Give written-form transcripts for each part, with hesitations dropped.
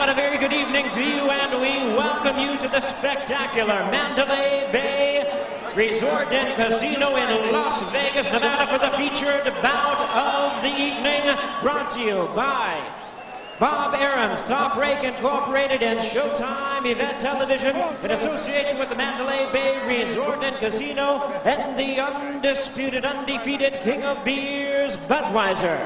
gentlemen, a very good evening to you, and we welcome you to the spectacular Mandalay Bay Resort and Casino in Las Vegas, Nevada for the featured bout of the evening, brought to you by Bob Arum's Top Rake Incorporated and Showtime Event Television in association with the Mandalay Bay Resort and Casino and the undisputed, undefeated King of Beers, Budweiser.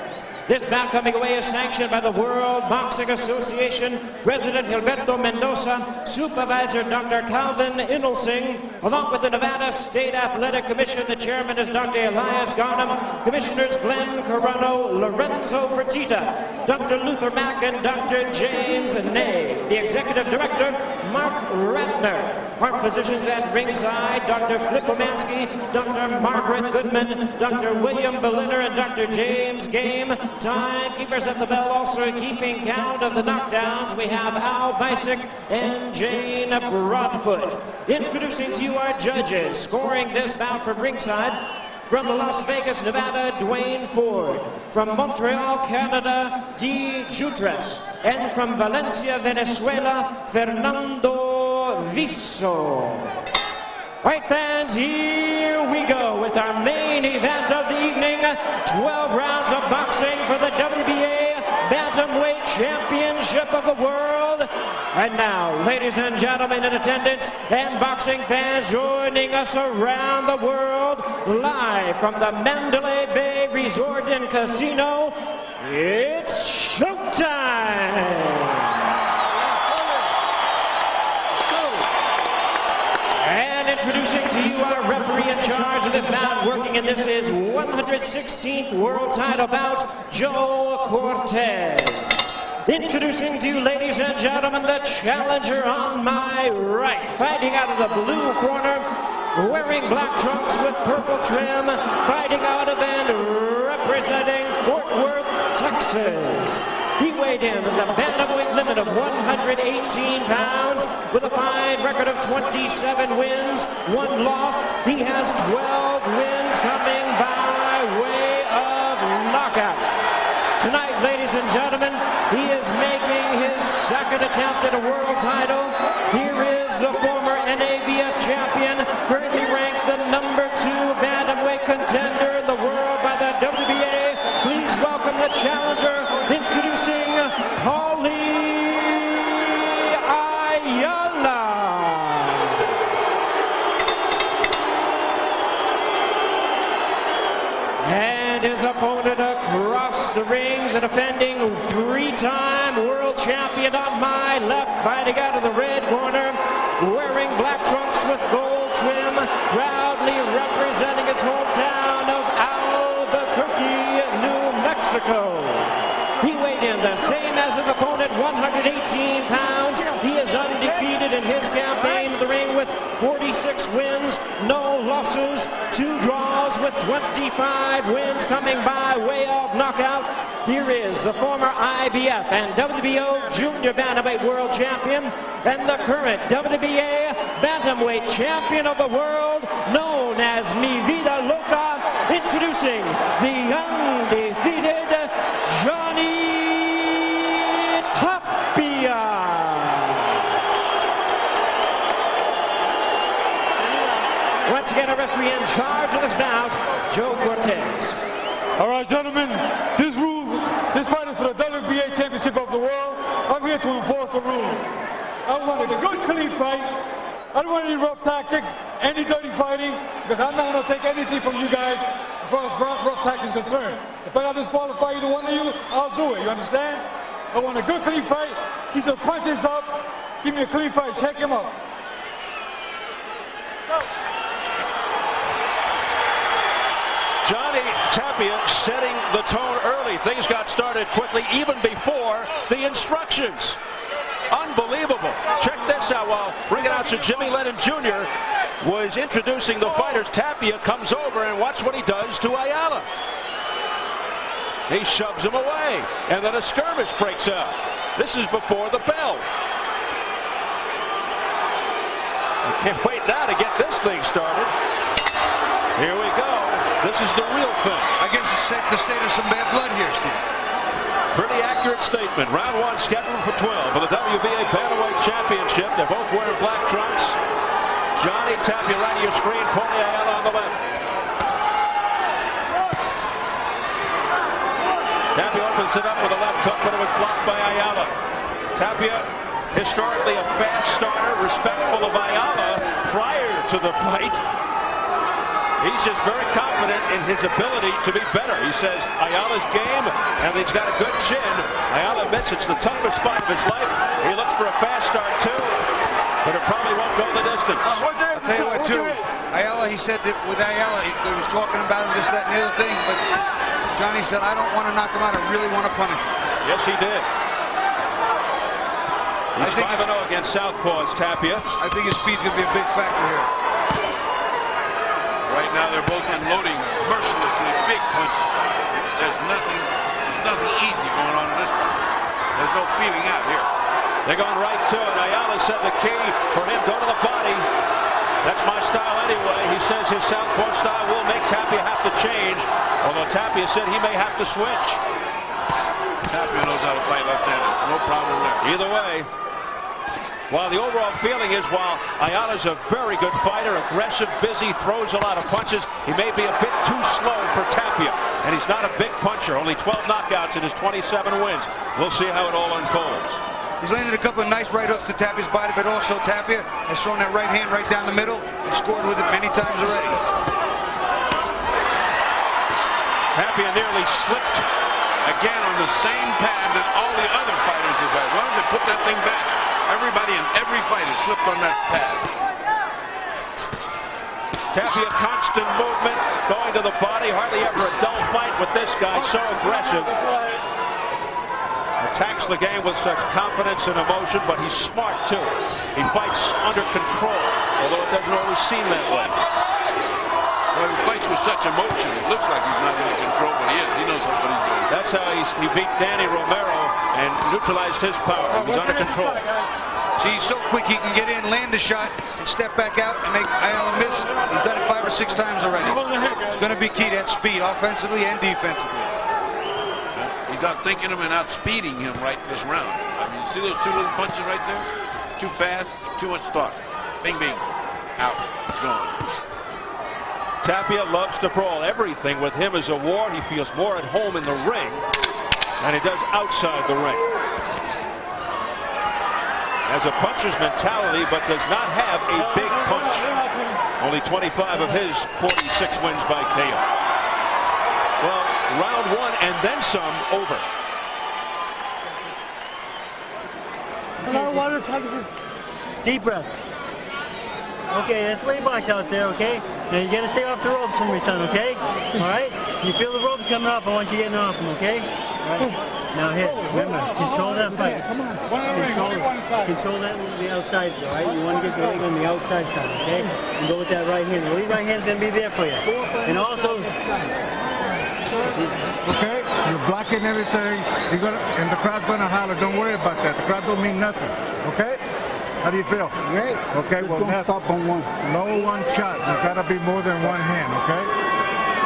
This bout coming away is sanctioned by the World Boxing Association, President Gilberto Mendoza, Supervisor Dr. Calvin Inelsing, along with the Nevada State Athletic Commission. The chairman is Dr. Elias Garnham, Commissioners Glenn Carano, Lorenzo Fertitta, Dr. Luther Mack, and Dr. James Ney. The Executive Director, Mark Ratner. Our physicians at ringside, Dr. Flip Omansky, Dr. Margaret Goodman, Dr. William Berliner, and Dr. James Game. Timekeepers at the bell also keeping count of the knockdowns. We have Al Bisick and Jane Broadfoot. Introducing to you our judges, scoring this bout from ringside. From Las Vegas, Nevada, Dwayne Ford. From Montreal, Canada, Guy Jutres. And from Valencia, Venezuela, Fernando Viso. All right, fans, here we go with our main event of the evening. 12 rounds of boxing for the WBA Bantamweight Championship of the World. And now, ladies and gentlemen in attendance and boxing fans joining us around the world, live from the Mandalay Bay Resort and Casino, it's showtime! Introducing to you our referee in charge of this bout, working in this is 116th world title bout, Joe Cortez. Introducing to you, ladies and gentlemen, the challenger on my right, fighting out of the blue corner, wearing black trunks with purple trim, fighting out of and representing Fort Worth, Texas. He weighed in at the bantamweight limit of 118 pounds with a fine record of 27 wins, 1 loss. He has 12 wins coming by way of knockout. Tonight, ladies and gentlemen, he is making his second attempt at a world title. Here is the former NABF champion, currently ranked the #2 bantamweight contender in the world by the WBA. Please welcome the challenger, introducing Paulie Ayala. And his opponent across the ring, the defending 3-time world champion on my left, fighting out of the red corner, wearing black trunks with gold trim, proudly representing his hometown of Albuquerque, New Mexico. He weighed in the same as his opponent, 118 pounds. He is undefeated in his campaign in the ring with 46 wins, no losses, 2 draws with 25 wins coming by way of knockout. Here is the former IBF and WBO Junior Bantamweight World Champion and the current WBA Bantamweight Champion of the World, known as Mi Vida Loca, introducing the undefeated Tapia. Once again, a referee in charge of this bout, Joe Cortez. All right, gentlemen, this fight is for the WBA Championship of the World. I'm here to enforce the rule. I want a good, clean fight. I don't want any rough tactics, any dirty fighting, because I'm not going to take anything from you guys as far as rough tactics is concerned. If I got to disqualify either one of you, I'll do it. You understand? I want a good, clean fight. Keep the punches up. Give me a clean fight. Check him out. Go. Johnny Tapia setting the tone early. Things got started quickly, even before the instructions. Unbelievable. Check this out. While ring announcer Jimmy Lennon Jr. was introducing the fighters, Tapia comes over and watch what he does to Ayala. He shoves him away, and then a skirmish breaks out. This is before the bell. I can't wait now to get this thing started. Here we go. This is the real thing. I guess it's safe to say there's some bad blood here, Steve. Pretty accurate statement. Round 1 scheduled for 12 for the WBA Bantamweight Championship. They're both wearing black trunks. Johnny Tapia right to your screen. Paulie Ayala on the left. Tapia opens it up with a left hook, but it was blocked by Ayala. Tapia, historically a fast starter, respectful of Ayala prior to the fight. He's just very confident in his ability to be better. He says Ayala's game, and he's got a good chin. Ayala admits it's the toughest spot of his life. He looks for a fast start too, but it probably won't go the distance. I'll tell you what too, Ayala, he said that with Ayala, he was talking about him, this, that, and the other thing, but Johnny said, I don't want to knock him out, I really want to punish him. Yes, he did. He's 5-0 against southpaws, Tapia. I think his speed's going to be a big factor here. Right now, they're both unloading mercilessly big punches. There's nothing easy going on in this fight. There's no feeling out here. They're going right to it. Ayala said the key for him, go to the body. That's my style anyway. He says his southpaw style will make Tapia have to change, although Tapia said he may have to switch. Tapia knows how to fight left-handers. No problem there. Either way, while the overall feeling is, while Ayala's a very good fighter, aggressive, busy, throws a lot of punches, he may be a bit too slow for Tapia. And he's not a big puncher. Only 12 knockouts in his 27 wins. We'll see how it all unfolds. He's landed a couple of nice right hooks to Tapia's body, but also Tapia has thrown that right hand right down the middle and scored with it many times already. Tapia nearly slipped. Again on the same pad that all the other fighters have had. Why don't they put that thing back? Everybody in every fight has slipped on that pad. Tapia, constant movement, going to the body. Hardly ever a dull fight with this guy, so aggressive. Attacks the game with such confidence and emotion, but he's smart too. He fights under control, although it doesn't always seem that way. Well, he fights with such emotion. It looks like he's not in control, but he is. He knows what he's doing. That's how he beat Danny Romero and neutralized his power. He's under control. See, he's so quick he can get in, land a shot, and step back out and make Ayala miss. He's done it 5 or 6 times already. It's going to be key to that speed, offensively and defensively. He's outthinking him and outspeeding him right this round. I mean, you see those 2 little punches right there? Too fast, too much thought. Bing, bing. Out. It's gone. Tapia loves to brawl. Everything with him is a war. He feels more at home in the ring than he does outside the ring. Has a puncher's mentality, but does not have a big punch. Only 25 of his 46 wins by KO. Well, round 1 and then some over. Deep breath. Okay, that's way box out there, okay? Now you gotta stay off the ropes for me, son, okay? Alright? You feel the ropes coming up, I want you getting off them, okay? Alright. Now here, remember, control that fight. Control that on the outside, alright? You wanna get the leg on the outside side, okay? And go with that right hand. The lead right hand's gonna be there for you. And also, okay, you're blocking everything. You're gonna, and the crowd's gonna holler. Don't worry about that. The crowd don't mean nothing. Okay? How do you feel? Great. Okay, well, don't stop on one. No one shot. You gotta be more than one hand. Okay?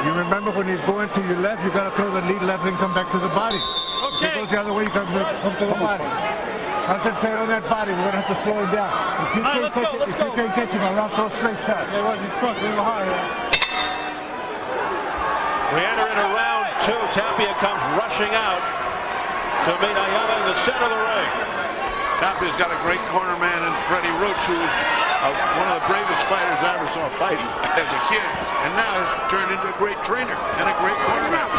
You remember when he's going to your left, you gotta throw the lead left and come back to the body. Okay. If he goes the other way, you gotta come to the body. Concentrate on that body. We're gonna have to slow him down. If you can't catch him around, throw straight shot. They wasn't struck a little hard. We enter into round 2. Tapia comes rushing out to meet Ayala in the center of the ring. Tapia's got a great corner man in Freddie Roach, who's one of the bravest fighters I ever saw fighting as a kid, and now has turned into a great trainer and a great corner man.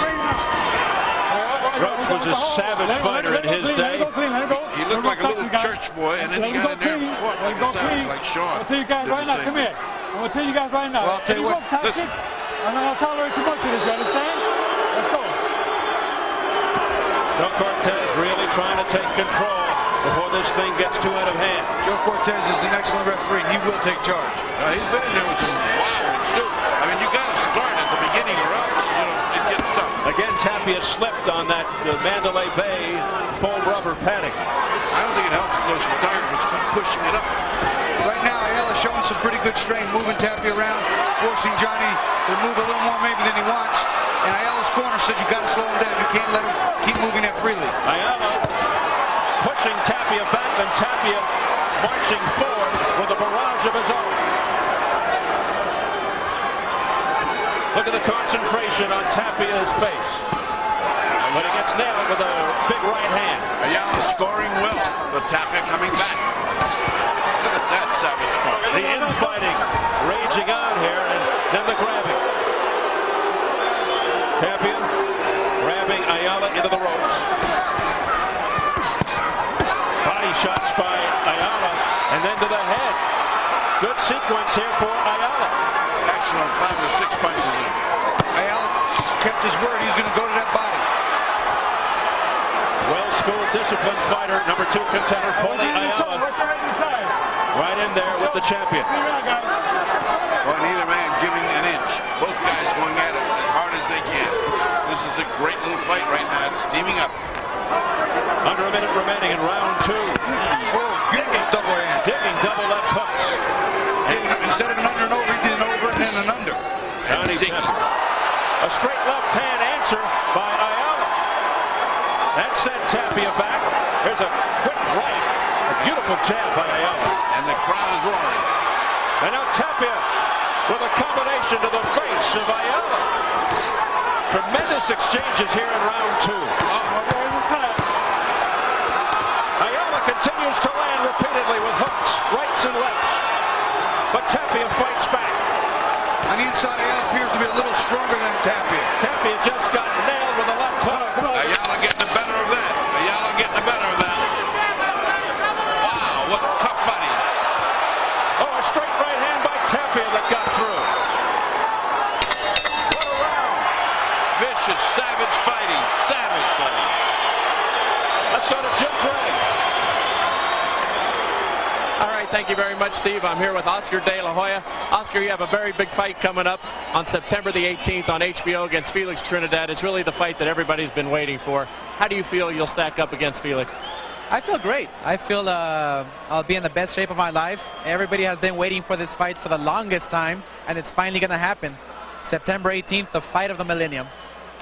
Roach was a savage fighter in his day. He looked like a little church boy, and then he got in there and fought like a savage, like Sean. I'll tell you guys right now, come here. I'm going to tell you guys right now. Well, I'll tell you what, listen. I'm not going to tolerate too much of this, you understand? Let's go. Joe Cortez really trying to take control before this thing gets too out of hand. Joe Cortez is an excellent referee, and he will take charge. He's been in there with some wild ones, too. I mean, you got to start at the beginning or else, it gets tough. Again, Tapia slipped on that Mandalay Bay foam rubber padding. I don't think it helps if those photographers keep pushing it up. Right now, Ayala's showing some pretty good strength, moving Tapia around. forcing Johnny to move a little more maybe than he wants. And Ayala's corner said you got to slow him down. You can't let him keep moving that freely. Ayala pushing Tapia back, and Tapia marching forward with a barrage of his own. Look at the concentration on Tapia's face. But he gets nailed with a big right hand. Ayala scoring well, but Tapia coming back. Look at that savage punch. The infighting raging on here, and then the grabbing. Tapia grabbing Ayala into the ropes. Body shots by Ayala, and then to the head. Good sequence here for Ayala. Excellent 5 or 6 punches. Ayala kept his word. He's going to go to that body. Well-schooled, disciplined fighter, number 2 contender, Paulie Ayala. Right in there with the champion. Well, neither man giving an inch. Both guys going at it as hard as they can. This is a great little fight right now. It's steaming up. Under a minute remaining in round 2. Oh, beautiful double hand. Digging double left hooks. Instead of an under and over, he did an over and then an under. Johnny Tapia. A straight left hand answer by Ayala. That sent Tapia back. There's a quick right. A beautiful jab by Ayala. And the crowd is roaring. And now Tapia with a combination to the face of Ayala. Tremendous exchanges here in round 2. Ayala continues to land repeatedly with hooks, rights and lefts. But Tapia fights back. On the inside, Ayala appears to be a little stronger than Tapia. Tapia just got nailed with a left hook. Ayala getting the better of that. Ayala getting the better of that. Wow, what tough fighting. Oh, a straight right hand by Tapia that got through. What a round. Vicious, savage fighting. Savage fighting. Let's go to Jim Gray. All right, thank you very much, Steve. I'm here with Oscar De La Hoya. Oscar, you have a very big fight coming up on September the 18th on HBO against Felix Trinidad. It's really the fight that everybody's been waiting for. How do you feel you'll stack up against Felix? I feel great. I feel I'll be in the best shape of my life. Everybody has been waiting for this fight for the longest time, and it's finally going to happen. September 18th, the fight of the millennium.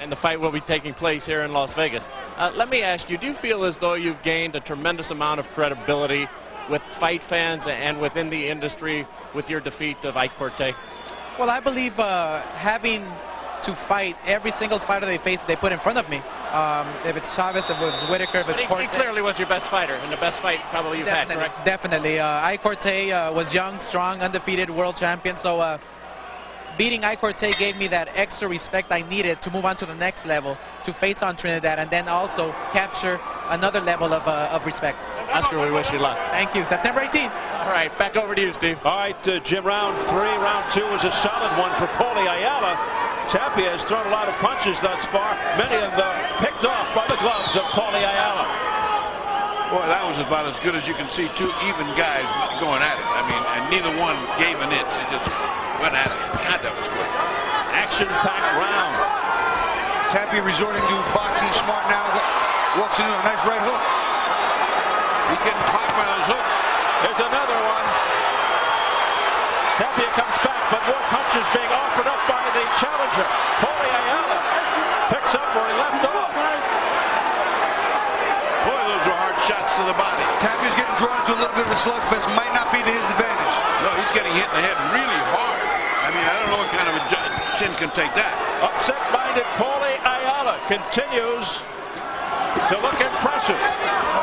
And the fight will be taking place here in Las Vegas. Let me ask you, do you feel as though you've gained a tremendous amount of credibility with fight fans and within the industry with your defeat of Ike Corte? Well, I believe having to fight every single fighter they put in front of me. If it's Chavez, if it's Whitaker, if it's Corte. He clearly was your best fighter, and the best fight probably you've had, correct? Definitely. Ike Corte was young, strong, undefeated world champion. So beating Ike Corte gave me that extra respect I needed to move on to the next level, to face on Trinidad, and then also capture another level of respect. Oscar, we wish you luck. Thank you. September 18th. All right, back over to you, Steve. All right, Jim, round 3. Round 2 was a solid one for Paulie Ayala. Tapia has thrown a lot of punches thus far, many of them picked off by the gloves of Paulie Ayala. Boy, that was about as good as you can see. 2 even guys going at it. I mean, and neither one gave an inch. They just went at it. God, that was good. Action-packed round. Tapia resorting to boxing smart now. Walks into a nice right hook. He's getting caught by those hooks. There's another one. Tapia comes back, but more punches being offered up by the challenger. Paulie Ayala picks up where he left off. Boy, those were hard shots to the body. Tapia's getting drawn into a little bit of a slugfest. Might not be to his advantage. No, he's getting hit in the head really hard. I mean, I don't know what kind of a chin can take that. Upset-minded Paulie Ayala continues to look impressive.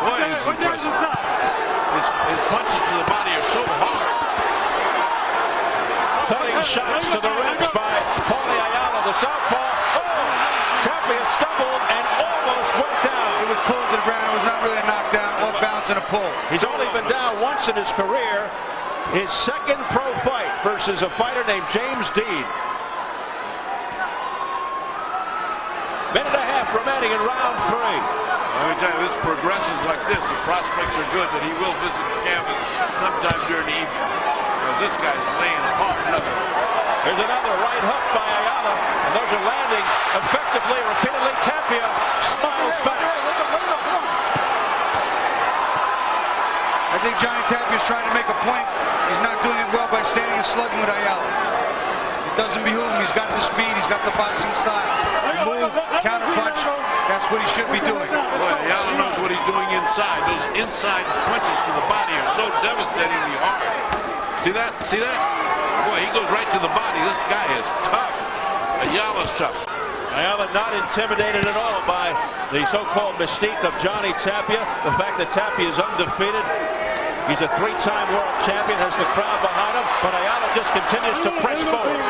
Boy, he's impressive. His punches to the body are so hard. Thudding shots to the ribs by Paulie Ayala, the southpaw. Oh! Tapia stumbled and almost went down. It was pulled to the ground. It was not really a knockdown, off bounce and a pull. He's only been down once in his career. His second pro fight versus a fighter named James Dean. Minute and a half remaining in round 3. Let me tell you, this progresses like this. The prospects are good that he will visit the canvas sometime during the evening. Because this guy's laying off another. There's another right hook by Ayala, and those are landing effectively, repeatedly. Tapia smiles back. I think Johnny Tapia is trying to make a point. He's not doing it well by standing and slugging with Ayala. doesn't behoove him. He's got the speed. He's got the boxing style. Move, counter punch. That's what he should be doing. Boy, Ayala knows what he's doing inside. Those inside punches to the body are so devastatingly hard. See that? See that? Boy, he goes right to the body. This guy is tough. Ayala's tough. Ayala not intimidated at all by the so-called mystique of Johnny Tapia. The fact that Tapia is undefeated. He's a three-time world champion, has the crowd behind him, but Ayala just continues to press forward.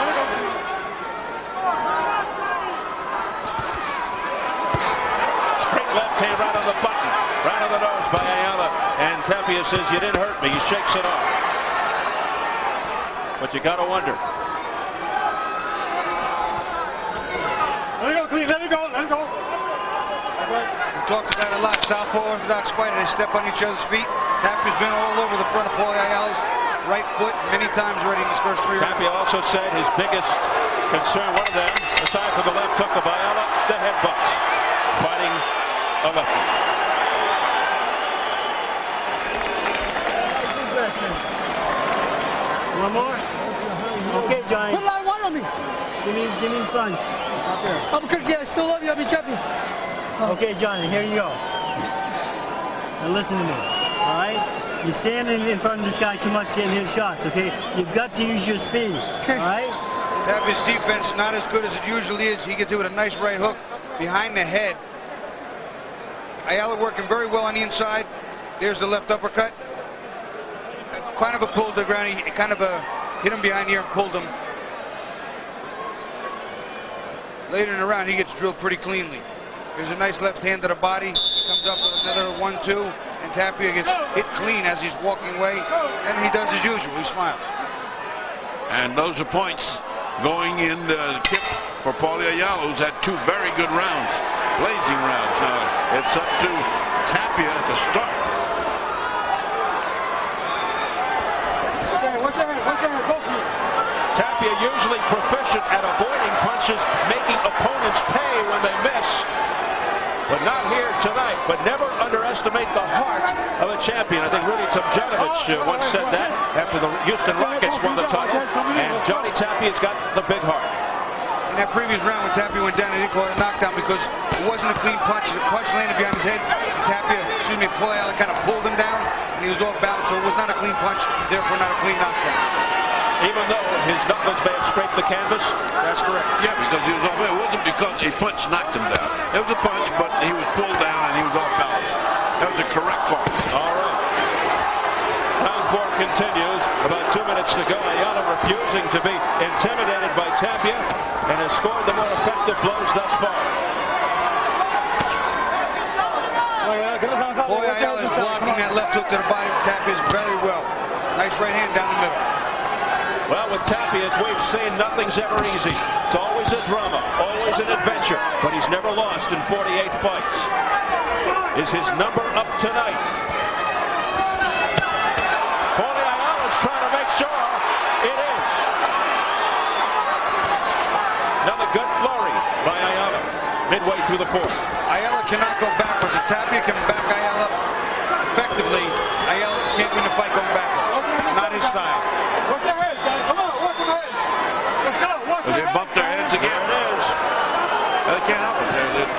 Straight left hand right on the button, right on the nose by Ayala. And Tapia says, "You didn't hurt me." He shakes it off. But you got to wonder. Let it go, Cleve. Let it go. Let it go. We talked about a lot. Southpaw Orthodox fighter. They step on each other's feet. Tapia's been all over the front of Paulie Ayala's right foot many times already in his first 3 rounds. Tapia also said his biggest concern, one of them, aside from the left hook of Ayala, the headbutts. Fighting a lefty. One more? Okay, Johnny. Put line one on me. Give me the sponge. Albuquerque, I still love you. I'll be champion. Okay, Johnny, here you go. Now listen to me, all right? You're standing in front of this guy too much getting him shots, okay? You've got to use your speed, okay. All right? Tapia's defense not as good as it usually is. He gets it with a nice right hook behind the head. Ayala working very well on the inside. There's the left uppercut. Kind of a pull to the ground. He kind of hit him behind here and pulled him. Later in the round, he gets drilled pretty cleanly. There's a nice left hand to the body. He comes up with another 1-2, and Tapia gets hit clean as he's walking away, and he does as usual. He smiles. And those are points going in the tip for Paulie Ayala, who's had 2 very good rounds, blazing rounds. Now it's up to Tapia to start. Tapia usually proficient at avoiding punches, making opponents pay when they miss. But not here tonight. But never underestimate the heart of a champion. I think Rudy Tomjanovich once said that after the Houston Rockets won the title. And Johnny Tapia's got the big heart. In that previous round when Tapia went down, they didn't call it a knockdown because it wasn't a clean punch. The punch landed behind his head. Paulie Ayala kind of pulled him down, and he was off balance, so it was not a clean punch, therefore not a clean knockdown. Even though his knuckles may have scraped the canvas? That's correct. Yeah, because he was off. It wasn't because a punch knocked him down. It was a punch, but he was pulled down and he was off balance. That was a correct call. All right. Round 4 continues. About 2 minutes to go. Ayala refusing to be intimidated by Tapia and has scored the more effective blows thus far. Paulie Ayala is blocking that left hook to the body of Tapia very well. Nice right hand down the middle. Well, with Tapia, as we've seen, nothing's ever easy. It's always a drama, always an adventure, but he's never lost in 48 fights. Is his number up tonight? Paulie Ayala's trying to make sure it is. Another good flurry by Ayala, midway through the 4th. Ayala cannot go backwards. If Tapia can back Ayala effectively, Ayala can't win the fight going backwards. It's not his style. They bumped their heads again. There it is. They can't help it. They're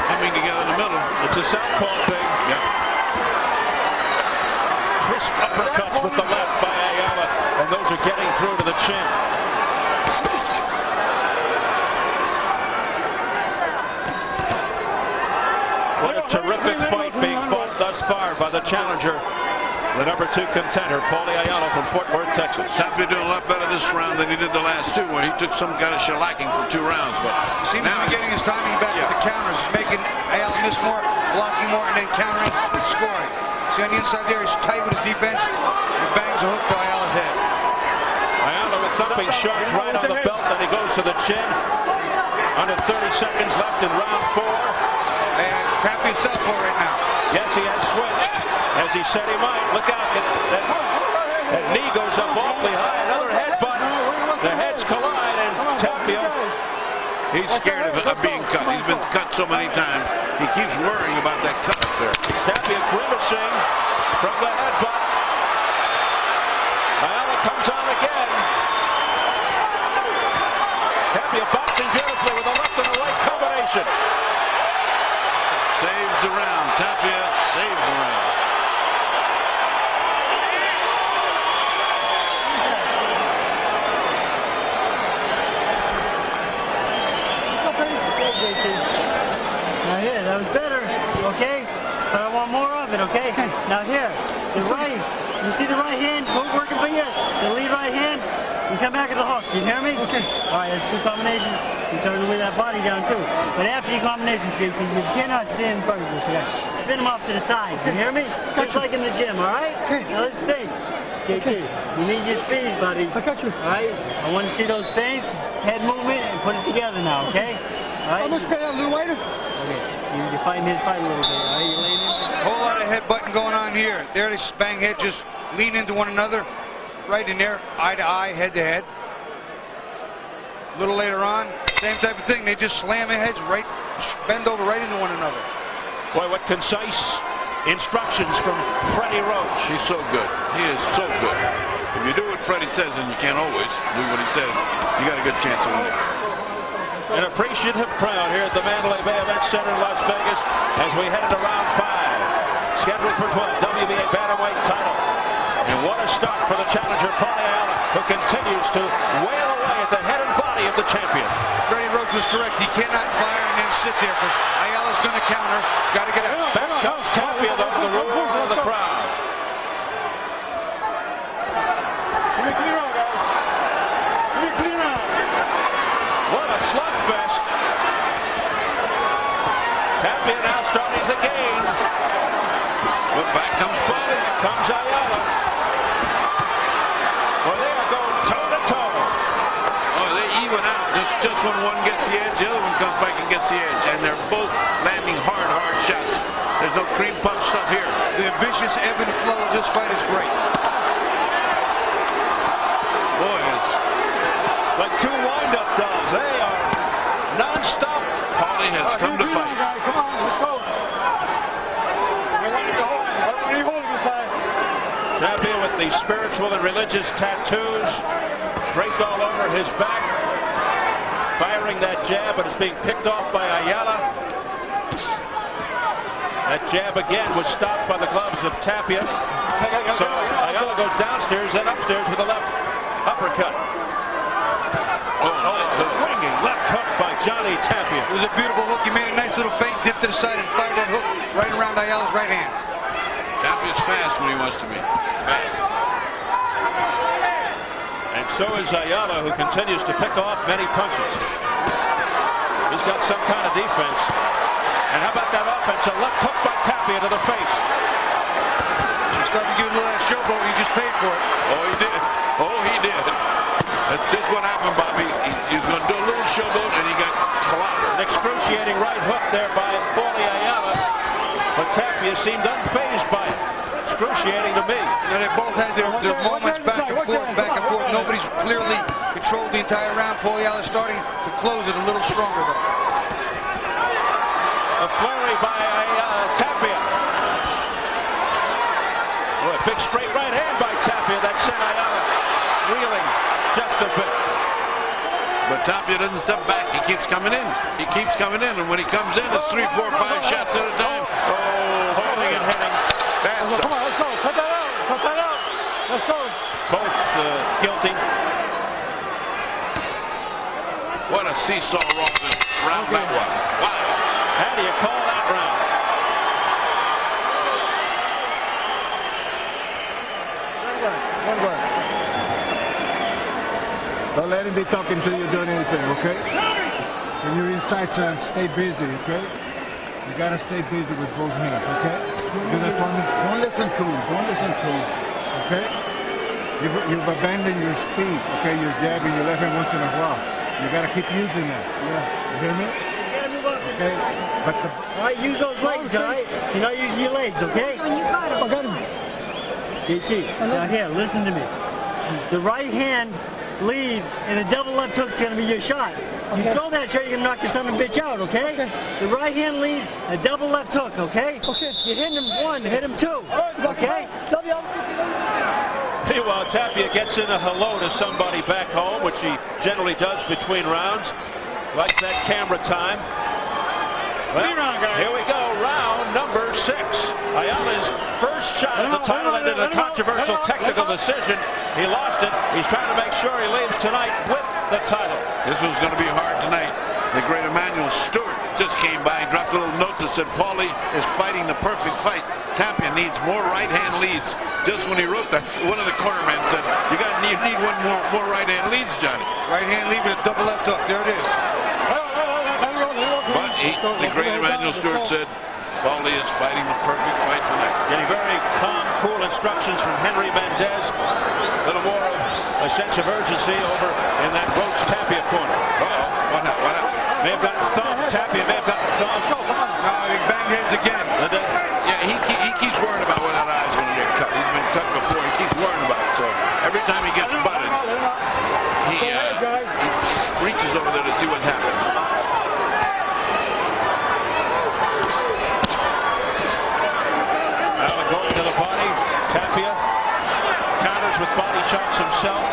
coming together in the middle. It's a southpaw thing. Yeah. Crisp uppercuts with the left by Ayala, and those are getting through to the chin. What a terrific fight being fought thus far by the challenger, the number 2 contender, Paulie Ayala from Fort Worth, Texas. Tapia doing a lot better this round than he did the last 2, where he took some kind of shellacking for 2 rounds. But he seems to be getting his timing back with the counters. He's making Ayala miss more, blocking more, and then countering and scoring. See on the inside there, he's tight with his defense. He bangs a hook to Ayala's head. Ayala with thumping shots right on the belt, and he goes to the chin. Under 30 seconds left in round 4. And Tapia's southpaw right now. Yes, he has switched, as he said he might. Look out, that knee goes up awfully high. Another headbutt. The heads collide, and Tapia. he's scared of being cut. He's been cut so many times. He keeps worrying about that cut up there. Tapia grimacing from the headbutt. Ayala comes on again. okay? Now here, the right, you see the right hand working for you? The lead right hand, and come back at the hook. You hear me? Okay. All right, that's two combinations. You're starting to lay that body down too. But after your combination, JT, you cannot stand in front of this guy. Spin him off to the side. You hear me? Just like in the gym, all right? Okay. Now let's think. JT, you need your speed, buddy. I got you. All right? I want to see those feints, head movement, and put it together now, okay? All right? I'm going to stay out a little wider. Okay. You're fighting his fight a little bit, all right? You're laying in. Whole lot of headbutting going on here. There they bang head, just lean into one another. Right in there, eye to eye, head to head. A little later on, same type of thing. They just slam their heads right, bend over right into one another. Boy, what concise instructions from Freddie Roach. He's so good. He is so good. If you do what Freddie says, and you can't always do what he says, you got a good chance of winning. An appreciative crowd here at the Mandalay Bay Event Center in Las Vegas as we head into round 5. Scheduled for 12 WBA Bantamweight title. And what a start for the challenger, Paulie Ayala, who continues to wail away at the head and body of the champion. Freddie Roach was correct. He cannot fire and then sit there because Ayala's going to counter. He's got to get out. Back comes Tapia, though, to the roar of the crowd. Give me clear out, guys. Give me clear out. What a slugfest. Tapia now starting to gain. But back comes Paulie. Here comes Ayala. Well, they are going toe-to-toe. Oh, they even out. Just when one gets the edge, the other one comes back and gets the edge. And they're both landing hard shots. There's no cream puff stuff here. The vicious ebb and flow of this fight is great. Boy, it's Like two wind-up dogs. They are non-stop. Paulie has come to fight. Come on, let's go. What are you holding inside? Tapia with the spiritual and religious tattoos draped all over his back. Firing that jab, but it's being picked off by Ayala. That jab again was stopped by the gloves of Tapia. So Ayala goes downstairs and upstairs with a left uppercut. Swinging left hook by Johnny Tapia. It was a beautiful hook. He made a nice little feint, dipped to the side, and fired that hook right around Ayala's right hand. Tapia's fast when he wants to be. Fast. And so is Ayala, who continues to pick off many punches. He's got some kind of defense. And how about that offense? A left hook by Tapia to the face. He's starting to give a little of that showboat. He just paid for it. Oh, he did. Oh, he did. That's just what happened, Bobby. He was going to do a little showboat, and he got clobbered. An excruciating right hook there by Paulie Ayala. But Tapia seemed unfazed by it. Excruciating to me. And they both had their moments back and forth, back and forth. Nobody's clearly controlled the entire round. Paulie Ayala starting to close it a little stronger, though. A flurry by Tapia. Oh, a big straight right hand by Tapia that sent Ayala reeling just a bit. But Tapia doesn't step back. He keeps coming in. He keeps coming in. And when he comes in, it's 3, 4, 5 shots at a time. Oh, holding and hitting. Bad Come stuff. on, let's go. Cut that out. Cut that out. Let's go. Both guilty. What a seesaw round that was. Wow. How do you call that round? Good work. Don't let him be talking to you doing anything, okay? When you're inside, son, stay busy, okay? You gotta stay busy with both hands, okay? Do that for me. Don't listen to him. Don't listen to him, okay? You've abandoned your speed, okay? You're jabbing your left hand once in a while. You gotta keep using that. Yeah. You hear me? Okay. But All right, use those legs, all right? You're not using your legs, okay? I got him. JT, now here, listen to me. The right hand lead and the double left hook's gonna be your shot. You throw that shot, you're gonna knock your son of a bitch out, okay? The right hand lead, a double left hook, okay? Okay. You hit him 1, hit him 2, okay? Meanwhile, Tapia gets in a hello to somebody back home, which he generally does between rounds. Likes that camera time. Well, here we go, round number 6. Ayala's first shot at the title ended in a controversial technical decision. He lost it. He's trying to make sure he leaves tonight with the title. This was going to be hard tonight. The great Emmanuel Stewart just came by and dropped a little note that said Paulie is fighting the perfect fight. Tapia needs more right-hand leads. Just when he wrote that, one of the cornermen said, you need one more right-hand leads, Johnny. Right-hand lead with a double left hook. There it is. But the great Emmanuel Stewart said, Paulie is fighting the perfect fight tonight. Getting very calm, cool instructions from Henry Mendez. A little more of a sense of urgency over in that Roach Tapia corner. Uh-oh. What happened? May have gotten thumped. Tapia may have gotten thumped. No, he banged heads again. Yeah, he keeps worrying about where that eye's going to get cut. He's been cut before. He keeps worrying about it. So every time he gets butted, he reaches over there to see what's happening. Ayala going to the body. Tapia counters with body shots himself.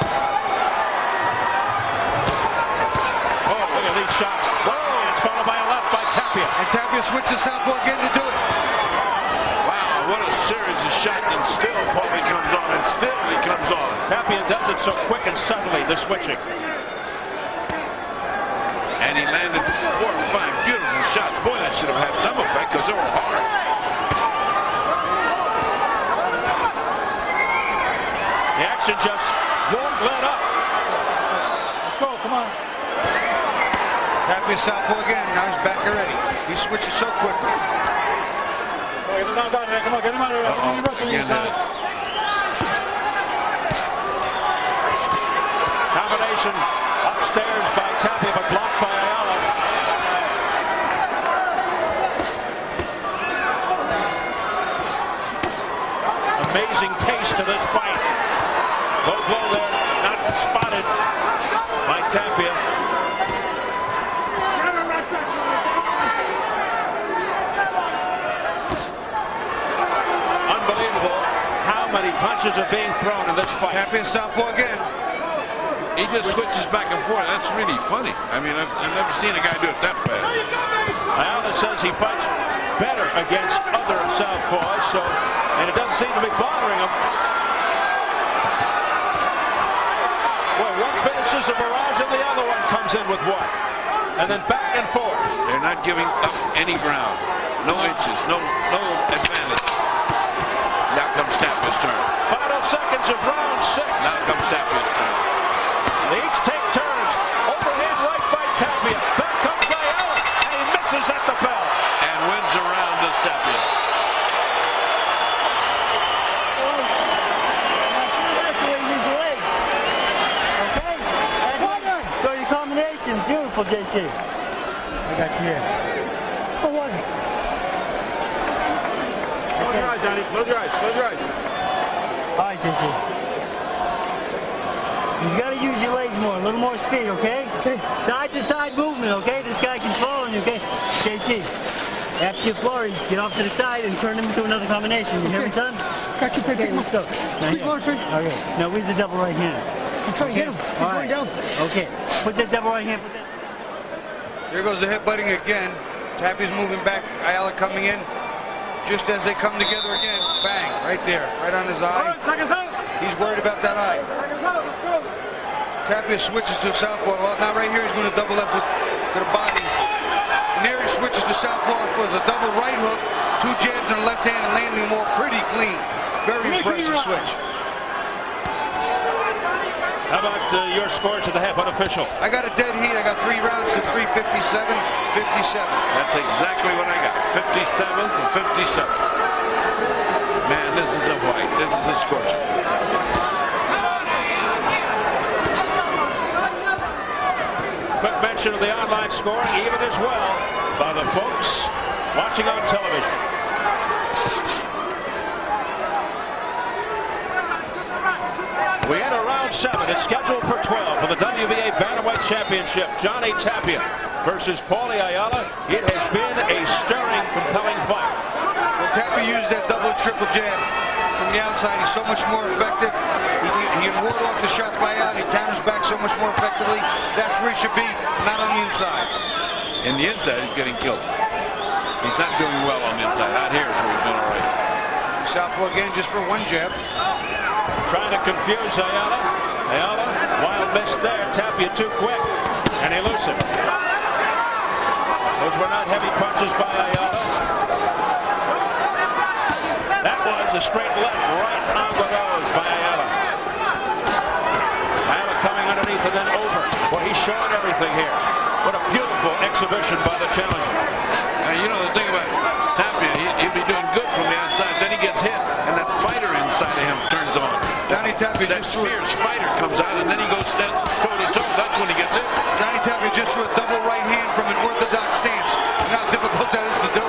Oh, look at these shots. Whoa, it's followed by a left by Tapia. And Tapia switches southpaw again to do it. Wow, what a series of shots, and still Paulie comes on, and still he comes on. Tapia does it so quick and subtly, the switching. And he landed 4 or 5 beautiful shots. Boy, that should have had some effect because they were hard. The action just won't let up. Let's go, come on. Tapia southpaw again. Now he's back already. He switches so quickly. Come on, get him out of there. Again, Combination upstairs by Tapia, but blocked by Ayala. Amazing pace to this fight. Low blow there, not spotted by Tapia. Unbelievable how many punches are being thrown in this fight. Tapia southpaw again. he just switches back and forth. That's really funny. I mean, I've never seen a guy do it that fast. Ayala says he fights better against other southpaws, and it doesn't seem to be bothering him. Well, one finishes a barrage and the other one comes in with one. And then back and forth. They're not giving up any ground. No inches, no advantage. Now comes Tapia's turn. Final seconds of round 6. Now comes Tapia's turn. They each take turns. Overhand right by Tapia. Back comes Ayala, and he misses at the bell. And wins a round as Tapia. So your combination's beautiful, JT. I got you here. For what? Close your eyes, Johnny. Close your eyes. Close your eyes. All right, JT. You got to use your legs more, a little more speed, okay? Okay. Side to side movement, okay? This guy can fall on you, okay? JT, after your flurries, get off to the side and turn him into another combination. You hear me, son? Got you, Okay, let's go. Now, Please, Martin. Okay. Now, where's the double right hand? I'm trying to get him. He's All going right. down. Okay. Put that double right hand. Put that. There goes the headbutting again. Tapia's moving back. Ayala coming in. Just as they come together again, bang, right there, right on his eye. He's worried about that eye. Tapia switches to southpaw. Well, now right here he's going to double left hook to the body. And there he switches to southpaw. It was a double right hook, 2 jabs in the left hand and landing more pretty clean. Very impressive switch. How about your scores at the half unofficial? I got a dead heat. I got 3 rounds to 357, 57. That's exactly what I got. 57 to 57. Man, this is a fight. This is a scorcher. Quick mention of the online score, even as well, by the folks watching on television. We enter round 7. It's scheduled for 12 for the WBA Bantamweight Championship. Johnny Tapia versus Paulie Ayala. It has been a stirring, compelling fight. Well, Tapia used that double triple jab from the outside. He's so much more effective. He can ward off the shots by Ayala, and he counters back so much more effectively. That's where he should be, not on the inside. In the inside, he's getting killed. He's not doing well on the inside. Out here is where he's doing all right. Southpaw again just for 1 jab. Trying to confuse Ayala. Ayala, wild miss there. Tapia too quick, and elusive. Those were not heavy punches by Ayala. That was a straight left right on the nose by Ayala. Ayala coming underneath and then over. Well, he's showing everything here. What a beautiful exhibition by the challenger. You know the thing about Tapia, he'd be doing good from the outside. Then he gets hit, and that fighter inside of him turns on. Johnny Tapia, that fierce fighter comes out, and then he goes toe-to-toe. That's when he gets hit. Johnny Tapia just threw a double right hand from an orthodox stance. You know how difficult that is to do.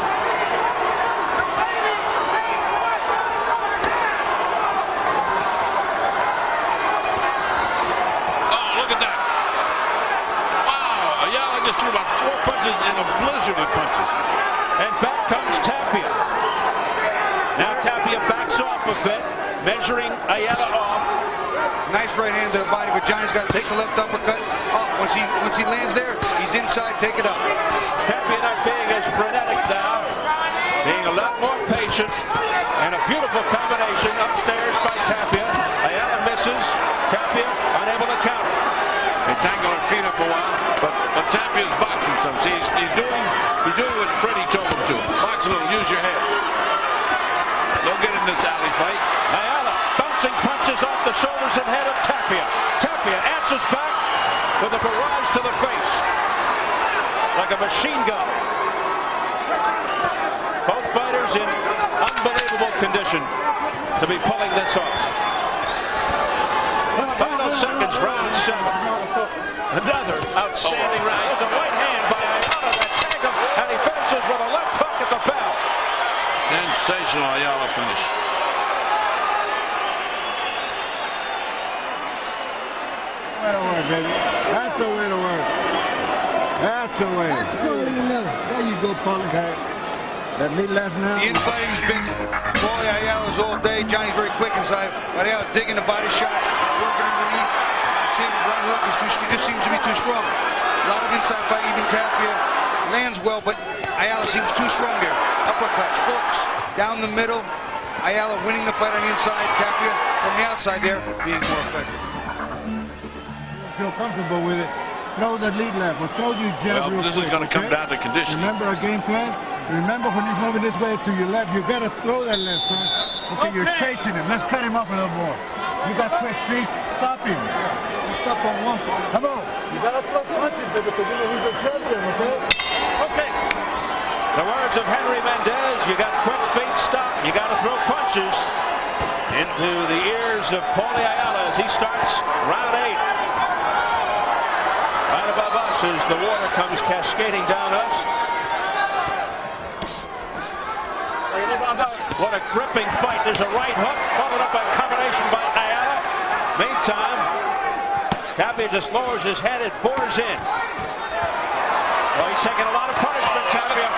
Oh, look at that. Wow, Ayala just threw about 4 punches in a blizzard of punches. And back comes Tapia. Now Tapia backs off a bit, measuring Ayala off. Nice right hand to the body, but Johnny's got to take the left uppercut up. Once he lands there, he's inside, take it up. Tapia not being as frenetic now, being a lot more patient, and a beautiful combination upstairs by Tapia. Ayala misses, Tapia unable to counter. They tangle their feet up a while, but Tapia's boxing some. See, he's doing what Freddie told him to. Box a little, use your head. Don't get in this alley fight. Ayala bouncing punches off the shoulders and head of Tapia. Tapia answers back with a barrage to the face, like a machine gun. Both fighters in unbelievable condition to be pulling this off. Final seconds, round 7. Another outstanding round. There's a right hand by Ayala that tagged him, and he finishes with a left hook at the bell. Sensational Ayala finish. Way to work, baby. That's the way to work. That's the way. That's good. There you go, Paulie. Okay. That knee left now. The infighting's been Paulie Ayala's all day. Johnny's very quick inside. But Ayala digging the body shots, working underneath. See him, right hook is he just seems to be too strong. A lot of inside fight, even Tapia lands well, but Ayala seems too strong there. Uppercuts, hooks, down the middle. Ayala winning the fight on the inside. Tapia from the outside there being more effective. Feel comfortable with it. Throw the lead left or throw your jab real This quick, is going to come down to condition. Remember our game plan? Remember when he's moving this way to your left, you got to throw that left, son. Okay, you're chasing him. Let's cut him off a little more. You got quick feet. Stop him. Stop on one. Come on. You got to throw punches there because you know he's a champion, okay? Okay. The words of Henry Mendez, you got quick feet, stop. You got to throw punches into the ears of Paulie Ayala as he starts round 8. Right above us as the water comes cascading down us. What a gripping fight. There's a right hook followed up by a combination by Ayala. Meantime, Tapia just lowers his head and bores in. Well, he's taking a lot of punishment, Tapia.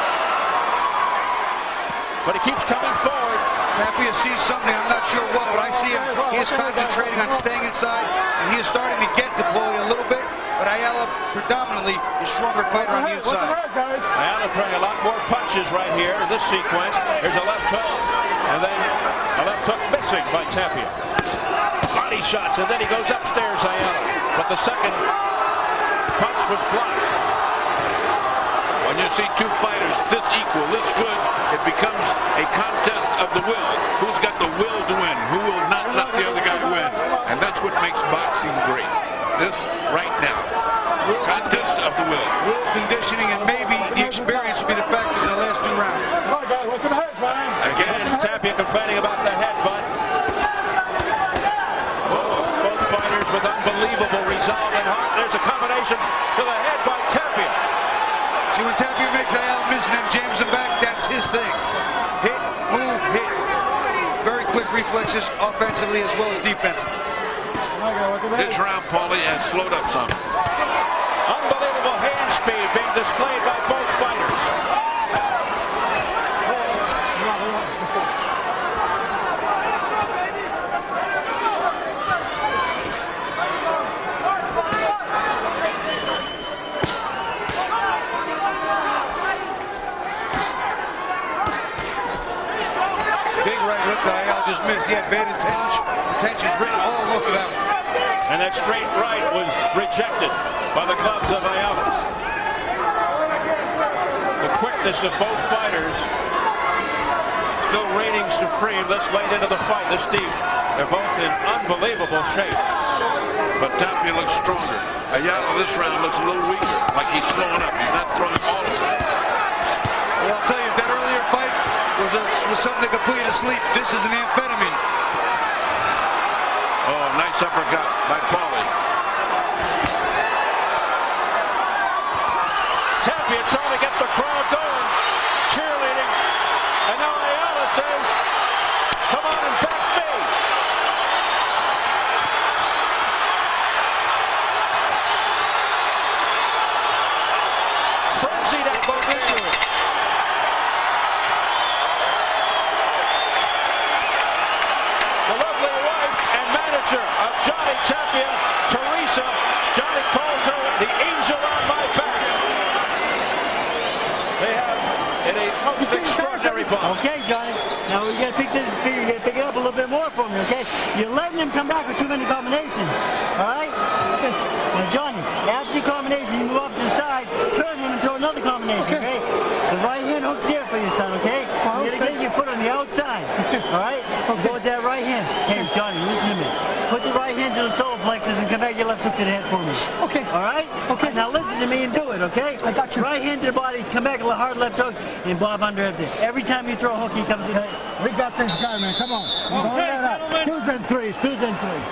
But he keeps coming forward. Tapia sees something, I'm not sure what, but I see him. He is concentrating on staying inside, and he is starting to get to Paulie a little bit. But Ayala predominantly is stronger fighter on the inside. Ayala throwing a lot more punches right here in this sequence. There's a left hook, and then a left hook missing by Tapia. Body shots, and then he goes upstairs, Ayala. But the second punch was blocked. When you see two fighters this equal, this good, it becomes a contest of the will. Who's got the will to win? Who will not let the other guy win? And that's what makes boxing great. This right now, contest of the will. Will, conditioning, and maybe the experience will be the factors in the last 2 rounds. Again, Tapia complaining about the headbutt. Both fighters with unbelievable resolve and heart. There's a combination to the head by Tapia. See, when Tapia makes Ayala miss and then jams him back, that's his thing. Hit, move, hit. Very quick reflexes offensively as well as defensively. this round, Paulie, has slowed up some. Unbelievable hand speed being displayed by both fighters. Big right hook that Ayala just missed. He had bad intentions written all over that one. And that straight right was rejected by the gloves of Ayala. The quickness of both fighters still reigning supreme this late into the fight. This deep. They're both in unbelievable shape. But Tapia looks stronger. Ayala this round looks a little weaker, like he's slowing up. He's not throwing all of it. Well, I'll tell you, if that earlier fight was something that could put you to sleep, this is an amphetamine. Oh, nice uppercut by Paulie. Tapia trying to get the crowd going, cheerleading, and now Ayala says, "Come on and back me." Frenzied at both ends. The lovely wife and manager of Johnny Tapia, Teresa. Johnny calls her the angel on my back. They have in a most extraordinary bond. Okay, Johnny. Now we gotta pick it up a little bit more for me, okay? You're letting him come back with too many combinations. Alright? Now Johnny, after your combination, you move off to the side, turn him and throw another combination, okay? The right hand hook's there for you, son, okay? You gotta get your foot on the outside. Alright? Go with that right hand. Hey Johnny, listen to me. Put the right hand to the solar plexus and come back your left hook to the head for me. Okay. Alright? Okay. Now listen to me and do it, okay? I got you. Right hand to the body, come back a little hard left hook, and bob under everything. Every time you throw a hook, he comes in. We got this guy, man. Come on. Don't let up. 2s and 3s. 2s and 3s.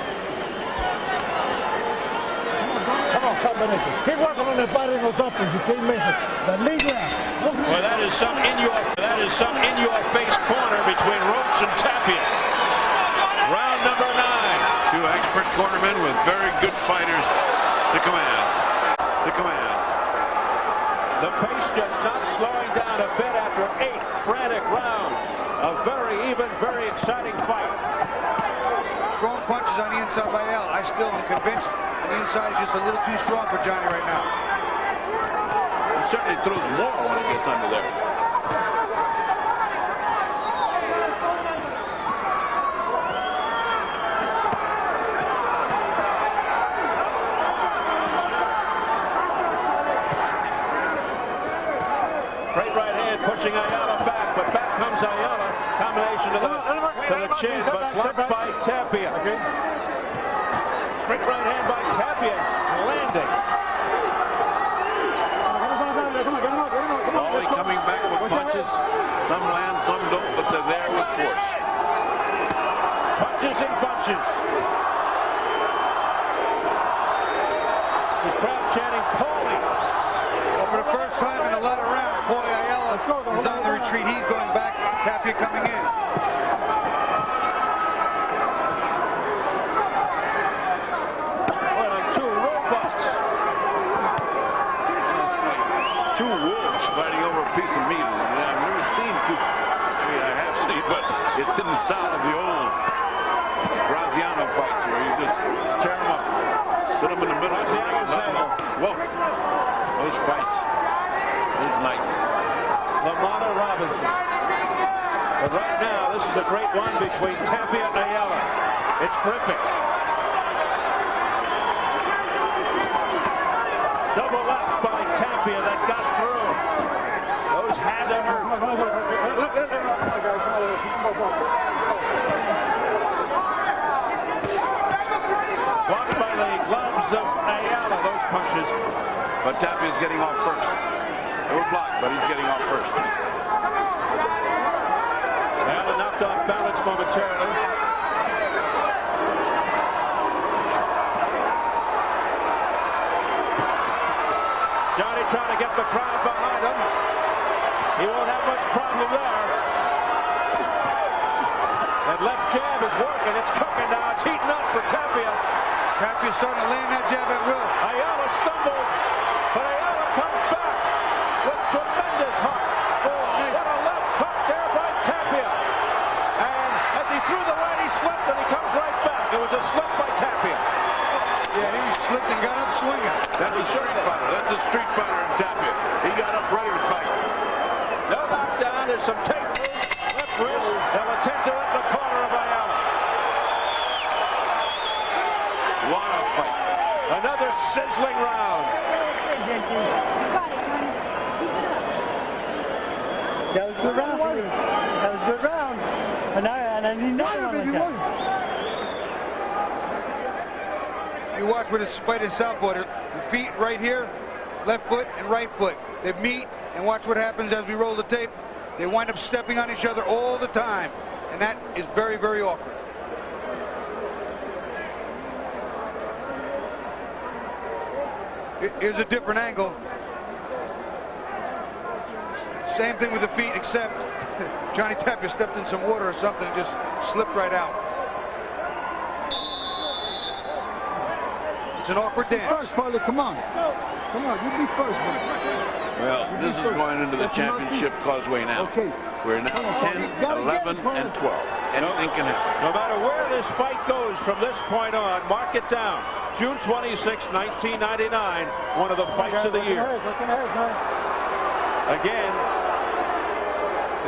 Come on, combination. Keep working on the body and those uppers. You keep missing. The lead left. Well, that is some in your face corner between Roach and Tapia. Round number 9. Two expert cornermen with very good fighters to command. The pace just not slowing down a bit after 8 frantic rounds. A very even, very exciting fight. Strong punches on the inside by Ayala. I still am convinced the inside is just a little too strong for Johnny right now. He certainly throws more when he gets under there. Great right hand pushing Ayala back, but back comes Ayala. Combination to the chin, but blocked by Tapia. Straight right hand by Tapia, landing. Paulie coming back with punches. Some land, some don't, but they're there with force. Punches and bunches. The crowd chanting Paulie. Well, for the first time in a lot of rounds, Paulie Ayala is on the retreat. He's going back. Tapia coming in. Boy, like two robots. It's like two wolves fighting over a piece of meat. I've never seen two. I mean, I have seen, but it's in the style of the old Graziano fights where you just tear them up, sit them in the middle, and let them up. Whoa, those fights, those nights. Lamont Robinson. But right now, this is a great one between Tapia and Ayala. It's gripping. Double left by Tapia that got through. Those had to hurt. Blocked by the gloves of Ayala, those punches. But Tapia's getting off first. They were blocked, but he's getting off first. Ayala knocked off balance momentarily. Johnny trying to get the crowd behind him. He won't have much problem there. That left jab is working. It's cooking now. It's heating up for Tapia. Tapia's starting to land that jab at will. Ayala stumbled, but Ayala comes back with tremendous heart. What a left hook there by Tapia. And as he threw the right, he slipped, and he comes right back. It was a slip by Tapia. Yeah, he slipped and got up swinging. That's a street fighter. That's a street fighter in Tapia. He got up ready to fight. No knockdown. There's some tape. Left wrist. They'll attend to it in the corner of Ayala. What a fight. Another sizzling round. That was a good round. That was a good round. And I need another one like that. You watch with this fight in southpaw. The feet right here, left foot and right foot. They meet, and watch what happens as we roll the tape. They wind up stepping on each other all the time, and that is very, very awkward. Here's a different angle. Same thing with the feet, except Johnny Tapia stepped in some water or something and just slipped right out. It's an awkward dance. First, Paulie, come on. Come on, you be first, man. Well, this is going into the championship causeway now. Okay. We're now 10, 11, and 12. Anything can happen. No matter where this fight goes from this point on, mark it down. June 26, 1999, one of the fights of the year. Again,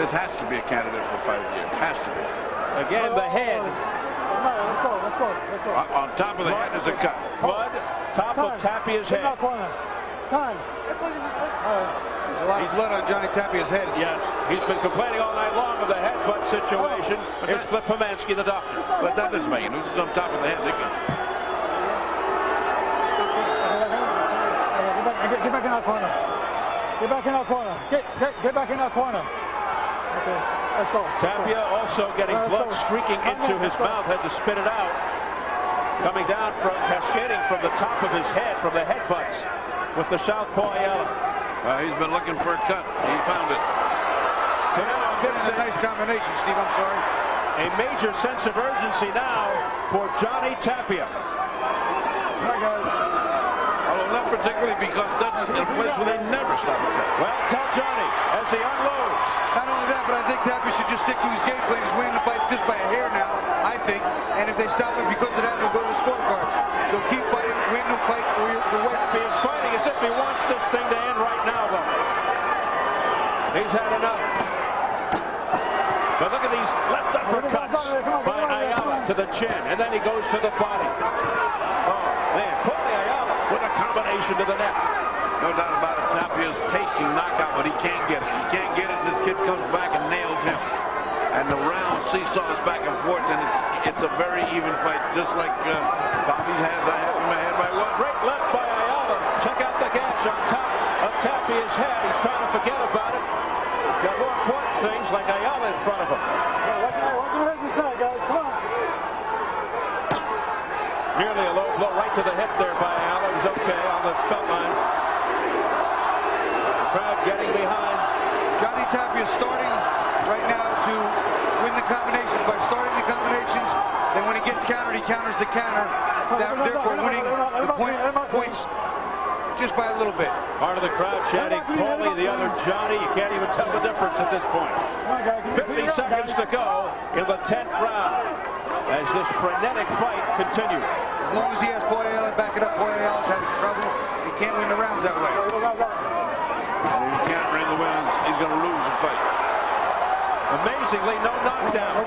this has to be a candidate for fight of the year. Has to be. Again, the head. Let's go. On top of the head is a cut. Blood, top of Tapia's head. Time. There's a lot of blood on Johnny Tapia's head. Yes, he's been complaining all night long of the headbutt situation. Here's Cliff Pomansky, the doctor. But that doesn't make it. This is on top of the head. They can... Get back in our corner. Get back in our corner. Get back in our corner. Okay, let's go. Tapia also getting blood streaking into his mouth, had to spit it out. Coming down from, cascading from the top of his head, from the headbutts with the southpaw Ayala. he's been looking for a cut. He found it. So now That's a nice combination, Steve. I'm sorry. a major sense of urgency now for Johnny Tapia. Although not particularly because that's a place where they never stop a cut. Well, tell Johnny as he unloads. Not only that, but I think Tapia should just stick to his game plan. He's winning the fight just by a hair now, I think. And if they stop him because of that, they'll go to the scorecard. So keep fighting, win the fight, or the way. He is fighting as if he wants this thing to end right now, though. He's had enough. But look at these left uppercuts by Ayala to the chin, and then he goes to the body. Oh, man, Paulie Ayala with a combination to the neck. No doubt about it. Tapia's tasting knockout, but he can't get it. He can't get it, and this kid comes back and nails him. And the round seesaws back and forth, and it's a very even fight, just like Bobby has. I have in my head by one. Great left by Ayala. Check out the gash on top of Tapia's head. He's trying to forget about it. Got more important things like Ayala in front of him. Watch the head inside, guys. Come on. Nearly a low blow right to the hip there by Ayala. He's okay on the belt line. The crowd getting behind. Johnny Tapia starting right now to win the combinations by starting the combinations. Then when he gets countered, he counters the counter. Therefore winning the points just by a little bit. Part of the crowd chanting Paulie, the other Johnny. You can't even tell the difference at this point. 50 seconds to go in the 10th round as this frenetic fight continues. As long as he has Ayala back it up, Ayala's having trouble. He can't win the rounds that way. And if he can't bring the wins, he's going to lose the fight. Amazingly, no knockdown.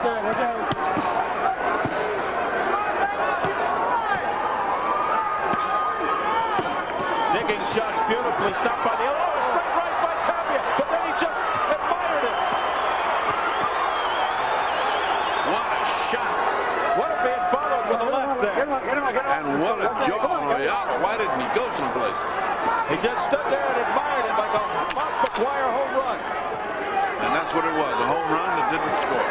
Digging shots beautifully stopped by the other. Oh, a straight right by Tapia, but then he just admired it. What a shot. What if he had followed with a left there? And what a jaw on Ayala. Why didn't he go someplace? He just stood there and admired it like a Mark McGuire home run. And that's what it was, a home run that didn't score.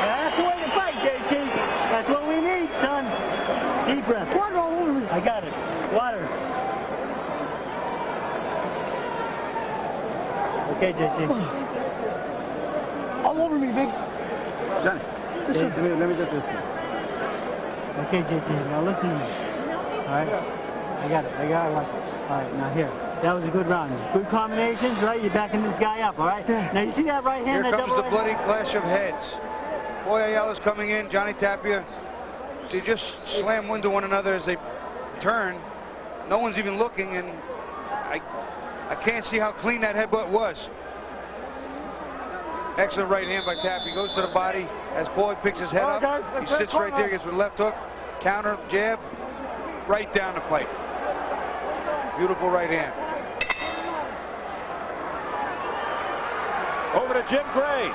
That's the way to fight, JT. That's what we need, son. Deep breath. Water all over me. I got it. Water. Okay, JT. All over me, big. Johnny, let me get this one. Okay, JT. Now listen to me. All right. I got it. Watch it. All right. Now here. That was a good round. Good combinations, right? You're backing this guy up, all right? Now you see that right hand? Here that comes double the right bloody clash of heads. Ayala's coming in. Johnny Tapia. They just slam into one another as they turn. No one's even looking, and I can't see how clean that headbutt was. Excellent right hand by Tapia. Goes to the body as Paulie picks his head up. He sits right there, gets with a left hook. Counter, jab, right down the pipe. Beautiful right hand. Over to Jim Gray.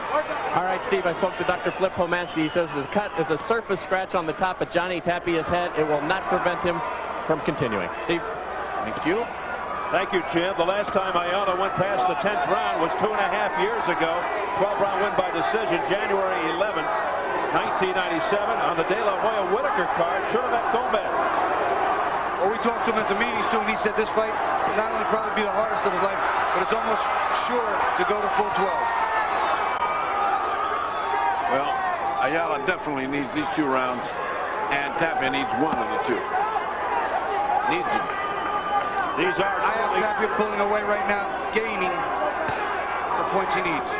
All right, Steve, I spoke to Dr. Flip Pomansky. He says the cut is a surface scratch on the top of Johnny Tapia's head. It will not prevent him from continuing. Steve? Thank you. Thank you, Jim. The last time Ayala went past the 10th round was 2.5 years ago. 12-round win by decision, January 11th, 1997, on the De La Hoya Whitaker card. Should have had Gomez. Well, we talked to him at the meetings too, and he said this fight will not only probably be the hardest of his life, but it's almost sure to go to full 12. Well, Ayala definitely needs these 2 rounds, and Tapia needs one of the 2. Needs them. These are I have Tapia pulling away right now, gaining the points he needs.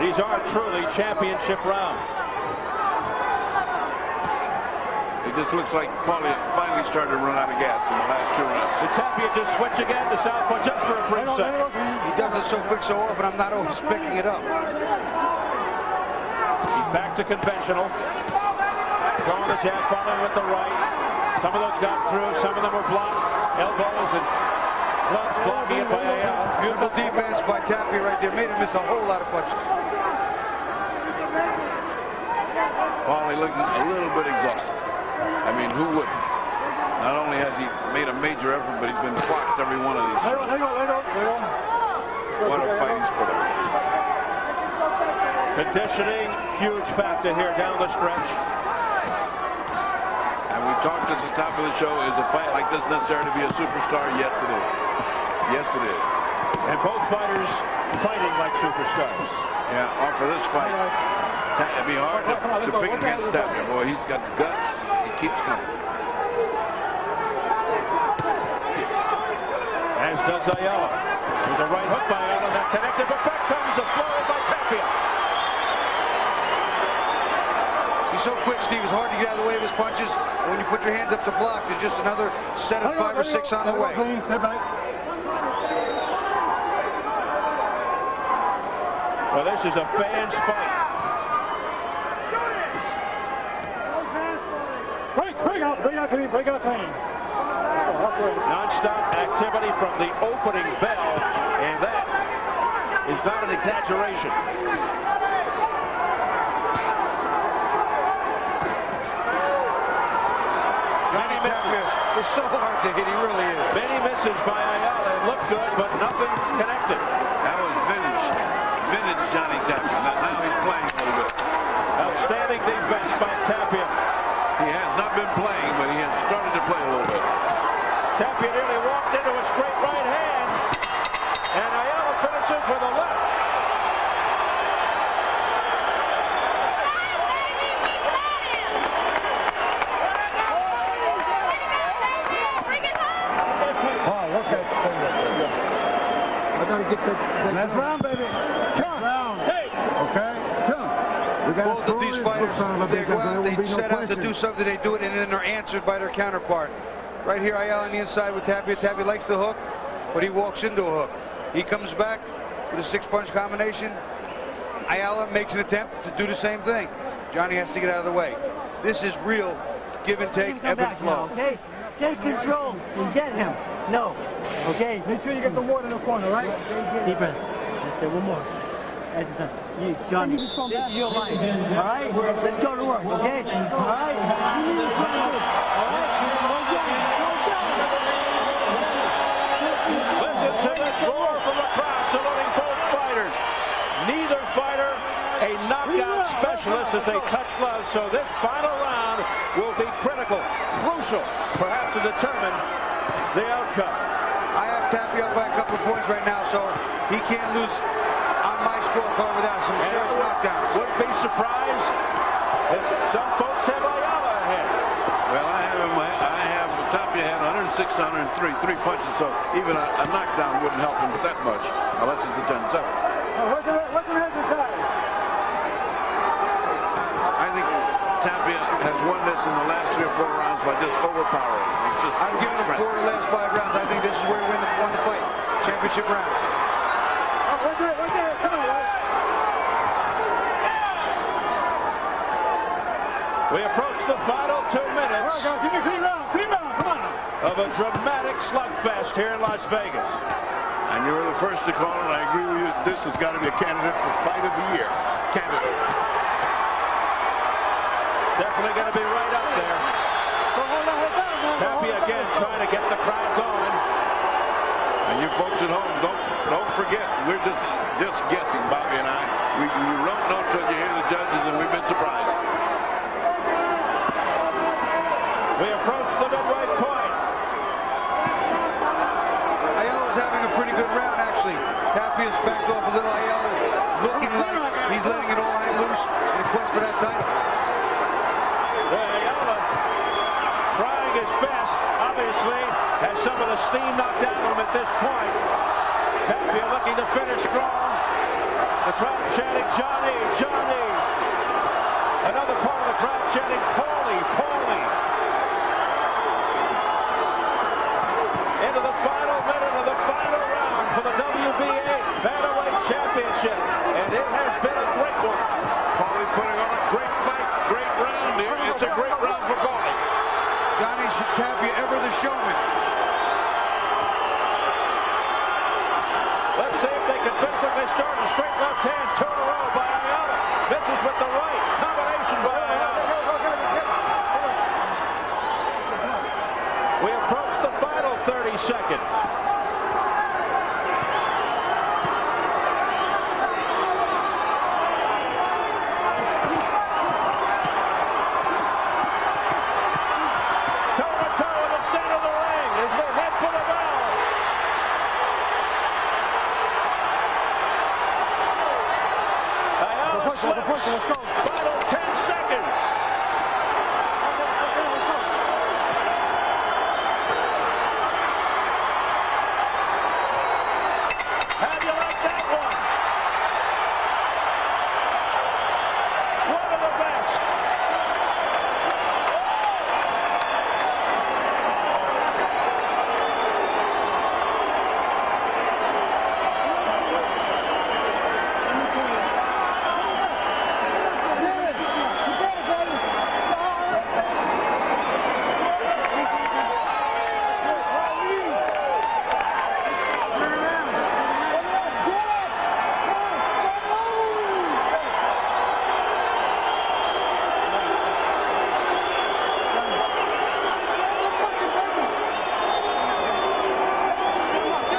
These are truly championship rounds. It just looks like Paulie finally started to run out of gas in the last 2 rounds. Did Tapia just switch again to southpaw just for a brief second? He does it so quick, so often, I'm not always picking it up. He's back to conventional. Throwing the jab, following with the right. Some of those got through, some of them were blocked. Elbows and gloves blocking it by Ayala. Beautiful defense by Tapia right there. Made him miss a whole lot of punches. Paulie looking a little bit exhausted. I mean, who wouldn't? Not only has he made a major effort, but he's been clocked every one of these. What a fight he's put up. Conditioning, huge factor here down the stretch. And we talked at the top of the show, is a fight like this necessary to be a superstar? Yes, it is. Yes, it is. And both fighters fighting like superstars. Yeah, off of this fight, it'd be hard to pick against Tapia. Boy, he's got guts. He keeps coming. As does Ayala. With a right hook by Ayala, not connected, but back comes a flow by Tapia. He's so quick, Steve. It's hard to get out of the way of his punches. And when you put your hands up to block, there's just another set of 5 or 6 on the way. Well, this is a fan's fight. Break out clean. Non-stop activity from the opening bell, and that is not an exaggeration. Many misses. It's so hard to hit, he really is. Many misses by Ayala. It looked good, but nothing connected. That was vintage Johnny Tapia. Now he's playing a little bit. Outstanding defense by Tapia. He has not been playing, but he has started to play a little bit. Tapia nearly walked into a straight right hand, and Ayala finishes with a left. I gotta get that. Last round, baby. Last round. Okay? Both of these fighters, they go out, they set out to do something, they do it, and then they're answered by their counterpart. Right here, Ayala on the inside with Tapia. Tapia likes the hook, but he walks into a hook. He comes back with a 6-punch combination. Ayala makes an attempt to do the same thing. Johnny has to get out of the way. This is real give and take, ebb and flow. Now, okay? Take control and get him. No. Okay? Make sure you get the water in the corner, right? Deep breath. That's it. One more. That's it, son. You, Johnny, this is your life. All right? Let's go to work, okay? All right? Listen to this roar from the crowd saluting both fighters. Neither fighter a knockout specialist as they touch gloves, so this final round will be critical, crucial, perhaps to determine the outcome. I have Tapia up by a couple of points right now, so he can't lose on my scorecard without some serious knockdowns. Wouldn't be surprised if some folks have Ayala ahead. Well, I have Tapia had 106 to 103, 3 punches, so even a knockdown wouldn't help him that much, unless it's a 10-7. What's the rest inside? I think Tapia has won this in the last 3 or 4 rounds by just overpowering. It's just I'm giving him 4 of the last 5 rounds. I think this is where he won the fight. Championship rounds. Right there. Come on, right? We approach the final 2 minutes Give me clean round, come on. of a dramatic slugfest here in Las Vegas. And you were the first to call it. I agree with you. This has got to be a candidate for Fight of the Year. Candidate. Definitely going to be right up there. Tapia again trying to get the crowd going. And you folks at home, don't forget, we're just guessing, Bobby and I. We don't know until you hear the judges, and we've been surprised. We approach the midway point. Ayala's having a pretty good round, actually. Tapia's backed off a little. Ayala looking like he's letting it all hang loose in the quest for that title. Ayala trying his best, obviously, has some of the steam knocked out of him at this point. Tapia looking to finish strong. The crowd chanting, Johnny, Johnny. Another part of the crowd chanting, Paulie, Paulie. Into the final minute of the final round for the WBA Bantamweight Championship. And it has been a great one. Paulie putting on a great fight, great round here. It's a great round for Paulie. Johnny Tapia, ever the showman. Let's see if they can finish like they started. Straight left hand, two in a row by Ayala. Misses with the right. Combination by Ayala. We approach the final 30 seconds. Toe-to-toe in the center of the ring. Is they head for the bell. Ayala slips. Final 10 seconds. How do you like that one? One of the best.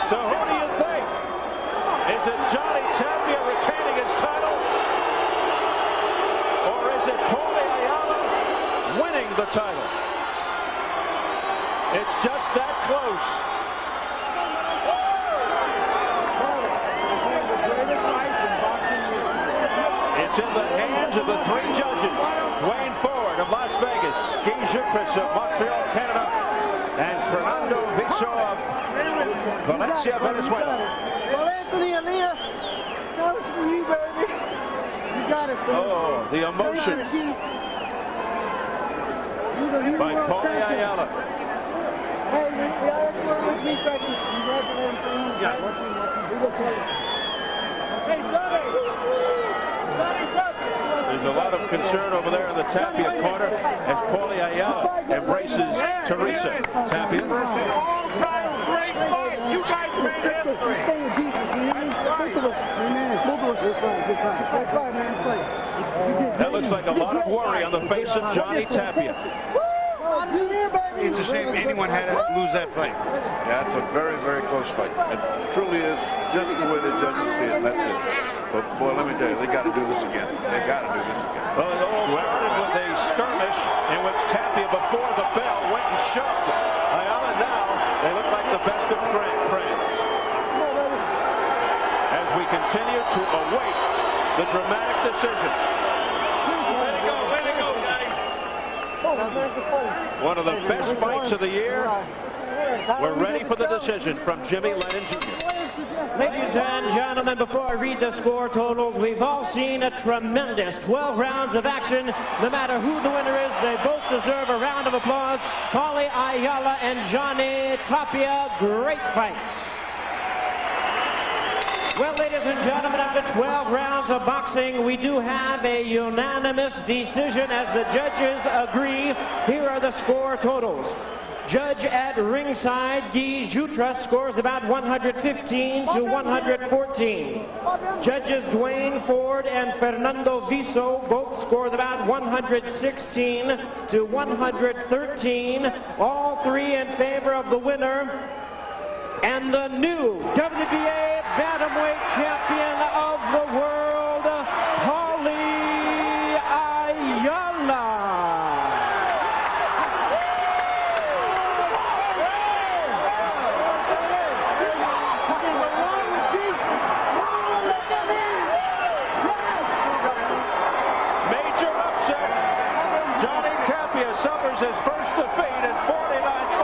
So who do you think? Is it Johnny Tapia retaining his title? Or is it Paulie Ayala winning the title? It's just that close. It's in the hands of the three judges. Dwayne Ford of Las Vegas, Guy Jupris of Montreal, Canada, and Fernando Viso of Valencia, Venezuela. Well, Anthony, Aaliyah, that was for you, baby. You got it, baby. Oh, the emotion by Paulie Ayala. Hey, with me seconds. Congratulations. Yeah. We will tell you. Hey, Johnny! There's a lot of concern over there in the Tapia corner as Paulie Ayala embraces Teresa. Tapia. All-time great fight. You guys made history. Stay with Jesus. Both of us. Amen. Both of us. Good fight, man. That looks like a lot of worry on the face of Johnny Tapia. It's a shame anyone had to lose that fight. Yeah, it's a very, very close fight. It truly is just the way the judges see it, and that's it. But, boy, let me tell you, they got to do this again. They got to do this again. Well, it all started with a skirmish in which Tapia, before the bell, went and shoved Ayala. Now, they look like the best of friends. As we continue to await the dramatic decision. Way to go, Daddy. One of the best fights of the year. We're ready for the decision from Jimmy Lennon Jr. Ladies and gentlemen, before I read the score totals, we've all seen a tremendous 12 rounds of action. No matter who the winner is, they both deserve a round of applause. Paulie Ayala and Johnny Tapia, great fights. Well, ladies and gentlemen, after 12 rounds of boxing, we do have a unanimous decision as the judges agree. Here are the score totals. Judge at ringside, Guy Jutras, scores about 115 to 114. Judges Dwayne Ford and Fernando Viso both scored about 116 to 113. All three in favor of the winner. And the new WBA Bantamweight Champion of the world, Paulie Ayala. Major upset. Johnny Tapia suffers his first defeat at 49.